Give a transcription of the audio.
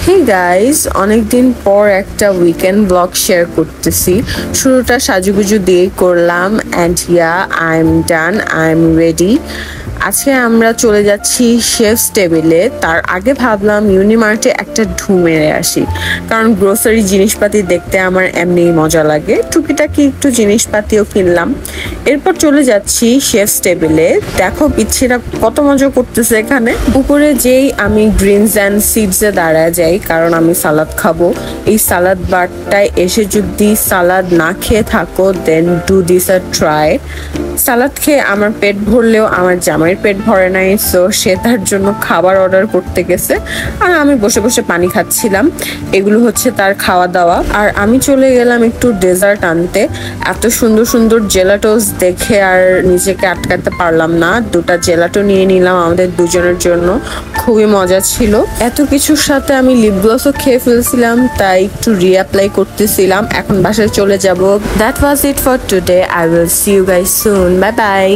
Hey guys, অনেকদিন পর একটা উইকেন্ড ব্লগ শেয়ার করতেছি। শুরুটা সাজুগুজু দিয়ে করলাম and yeah I am done, I am ready. আজকে আমরা চলে যাচ্ছি শেফস টেবিলে। তার আগে ভাবলাম ইউনিমার্টে একটা ঢু মেরে আসি, কারণ গ্রোসারি জিনিসপাতি দেখতে আমার এমনিই মজা লাগে। টুকিটাকি একটু জিনিসপাতিও কিনলাম। এরপর চলে যাচ্ছি শেফস টেবিলে। দেখো পিচ্ছিরা কত মজা করতেছে এখানে। উপরে যেই আমি গ্রিনস অ্যান্ড সিডসে দাঁড়ায় যাই, কারণ আমি সালাদ খাবো। এই সালাদ বারটায় এসে যদি সালাদ না খেয়ে থাকো then do this a try. Salad খেয়ে আমার পেট ভরলেও আমার জামাইয়ের পেট ভরে নাই, সো সে তার জন্য খাবার অর্ডার করতে গেছে আর আমি বসে বসে পানি খাচ্ছিলাম। এগুলো হচ্ছে তার খাওয়া দাওয়া। আর আমি চলে গেলাম একটু ডেজার্ট আনতে। এত সুন্দর সুন্দর জেলাটোস দেখে আর নিজেকে আটকাতে পারলাম না, দুটা জেলাটো নিয়ে নিলাম আমাদের দুজনের জন্য। খুবই মজা ছিল। এত কিছুর সাথে আমি লিপ গ্লসও খেয়ে ফেলছিলাম, তাই একটু রিঅ্যাপ্লাই করতেছিলাম। এখন বাসায় চলে যাব। That was it for today. I will see you guys soon. Bye by.